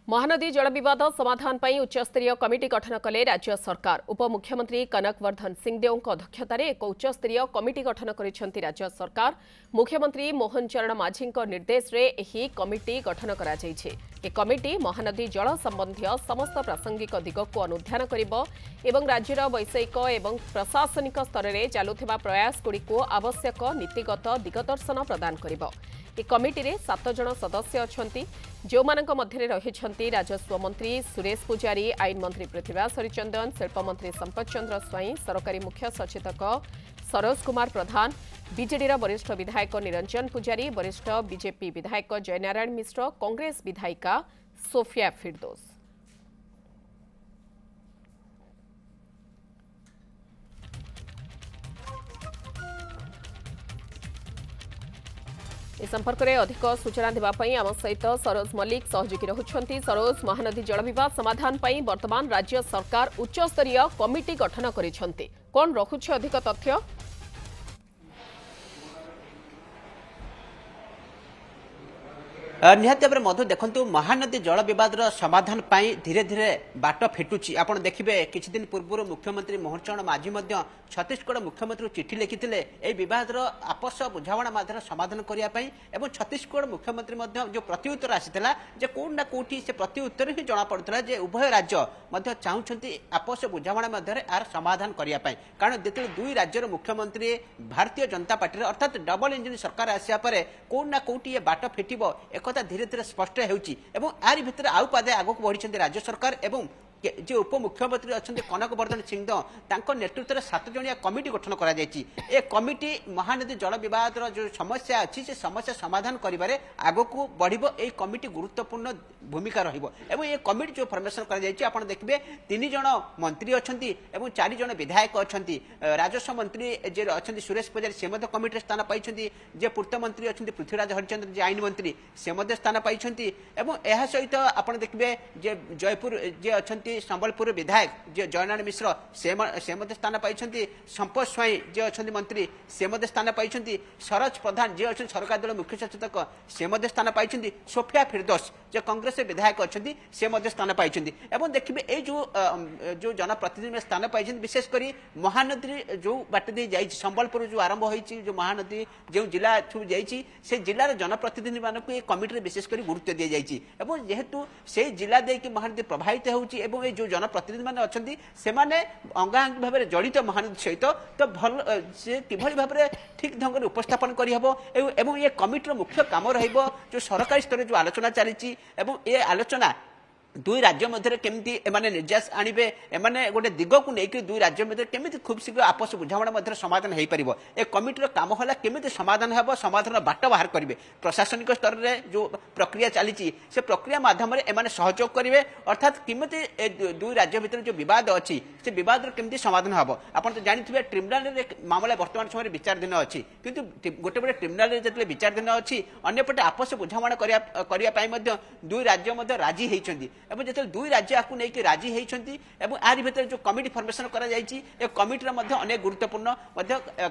महानदी जल विवाद समाधान पर उच्चस्तरीय कमिटी गठन कले राज्य सरकार। उपमुख्यमंत्री कनकवर्धन सिंहदेव अध्यक्षतार एक उच्चस्तरीय कमिटी गठन करिसेंति राज्य सरकार। मुख्यमंत्री मोहन चरण माझी निर्देश रे एही कमिटी गठन करा जायछि। ए कमिटी महानदी जल संबंधी समस्त प्रासंगिक दिग को अनुध्यान करिबो एवं राज्यर वैषयिक एवं प्रशासनिक स्तर में चालुथिबा प्रयास गुड़िको आवश्यक नीतिगत दिगदर्शन प्रदान करिबो। ए कमिटी रे 7 जन सदस्य अछंती, जो मानक मध्य रहिछंती राजस्व मंत्री सुरेश पुजारी, आईन मंत्री पृथ्वीराज हरिचंदन, शिल्प मंत्री संपत चंद्र स्वाई, सरकारी मुख्य सचेतक सरोज कुमार प्रधान, बीजेडी वरिष्ठ विधायक निरंजन पुजारी, वरिष्ठ बीजेपी विधायक जयनारायण मिश्र, कांग्रेस विधायिका सोफिया फिरदोस। इस संपर्क में अधिक सूचना देवाई आम सहित सरोज मल्लिक सहयोगी रहुछंती। सरोज, महानदी जल विवाद समाधान पर वर्तमान राज्य सरकार उच्चस्तरीय कमिटी गठन करिसेंति, कौन रखुछि अधिक तथ्य? निहाती भाव मधु देखु महानदी जल विवाद समाधान धीरे धीरे बाट फिटुची। आपड़ देखिए किछि दिन पूर्व मुख्यमंत्री मोहन चरण माझी छत्तीसगढ़ मुख्यमंत्री चिठी लिखिते बद आपस बुझाणा माध्यम समाधान करने और छत्तीसगढ़ मुख्यमंत्री जो प्रत्युत्तर आसाला कौन ना कौटी से प्रत्युत्तर ही जना पड़ा उभय राज्य चाहते आपस बुझाणा मध्य आर समाधान करने। कारण जो दुई राज्यर मुख्यमंत्री भारतीय जनता पार्टी अर्थात डबल इंजिन सरकार आसा कौन ना कौटी ये बाट फिटब एक धीरे धीरे स्पष्ट होरी भितर आउ पादे आगक बढ़ी राज्य सरकार एवं जो उप मुख्यमंत्री अच्छा कनकवर्धन सिंहदेव नेतृत्व में 7 जणिया कमिटी गठन करा जायछि। ए कमिटी महानदी जल विवाद जो समस्या अच्छी से समस्या समाधान करिबारे आगको बढ़िबो। ए कमिटी गुरुत्वपूर्ण भूमिका रहिबो एवं ये कमिटी जो फॉर्मेशन करा जायछि आपण देखिबे 3 जण मंत्री अछंती एवं 4 जण विधायक अछंती। राजस्व मंत्री जे अछंती सुरेश पुजारी से मध्य कमिटी स्थान पाइछंती। जे पूर्त मंत्री अछंती पृथ्वीराज हरिचंद्र जे आईन मंत्री से मध्य स्थान पाइछंती एवं एहा सहित आपण देखिबे जे जयपुर जे अछंती संबलपुर विधायक जे जयनारायण मिश्र से मध्य स्थान पाइछंती। संपत स्वाई जे अछंती मंत्री से मध्य स्थान पाइछंती। सरोज प्रधान जे अछंती सरकार दल मुख्य सचेतक से मध्य स्थान पाइछंती। सोफिया फिरदोस जे कांग्रेस विधायक अछंती से मध्य स्थान पाइछंती। एवं देखिबे ए जो जनप्रतिनिधि स्थान पाइछंती विशेष करी महानदी जो बाट दे जाई संबलपुर जो आरंभ होईची जो महानदी जो जिला थु जाईची से जिलार जनप्रतिनिधि मानक ए कमिटी रे विशेष करी गुरुत्व दे जाईची एवं जेहेतु से जिला दे कि महानदी प्रभावित होउची एवं जो जनप्रतिनिधि मैंने अच्छा से अंगांगी भाव में जड़ित महानदी सहित तो भल से किभली भाव में ठीक ढंग से उपस्थापन करहब ये कमिटर मुख्य काम जो सरकारी स्तर जो आलोचना चली ये आलोचना दुई राज्य मध्य केमती एमाने निर्यास आणबे एमाने गोटे दिग को लेकिन दुई राज्य मध्य केमिति खूब शीघ्र आपस बुझाणा मध्य समाधान हो पार। ए कमिटर काम है केमिति समाधान हे समाधान बाट बाहर करेंगे। प्रशासनिक स्तर में जो प्रक्रिया चली से प्रक्रिया माध्यम एमाने सहयोग करेंगे अर्थात केमिति दुई राज्य भितर जो विवाद अच्छी से विवाद केमिति समाधान हम। आप तो जानते ट्रिब्यूनाल मामला वर्तमान समय विचाराधीन अच्छी किंतु गोटे गोटे ट्रिब्यूनाल जो विचाराधीन अच्छी अंपटे आपस बुझाणा करने दुई राज्य राजी होती एवं जो दुई राज्य आपको लेकिन राजी होती आरि भितर जो कमिटी फॉर्मेशन करा जायछि ए कमिटीर मध्य अनेक गुरुत्वपूर्ण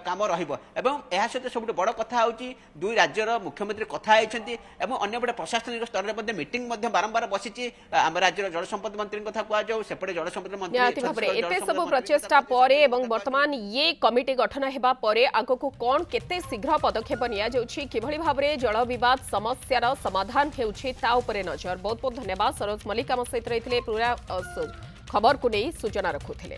काम रहिबो एवं एहा सहित सबुठ बड़ कथा होछि दुई राज्यर मुख्यमंत्री कथा होइछन्ति एवं अन्य बड़े प्रशासनिक स्तर में मीटिंग बारंबार बसिछि। आम राज्यर जल संपद मंत्री कथा कुआ जाऊ सेपटे जल संपद मंत्री एते सब प्रचेष्टा परे एवं वर्तमान ये कमिटी गठन हेबा परे आगको कोन केते शीघ्र पदक्षेप निया जाउछि किभली भाबरे जल विवाद समस्यार समाधान हेउछि ता उपरे नजर। बहुत बहुत धन्यवाद। सरोज मल्लिक आम सहित रही पूरा खबर को नहीं सूचना रखुले।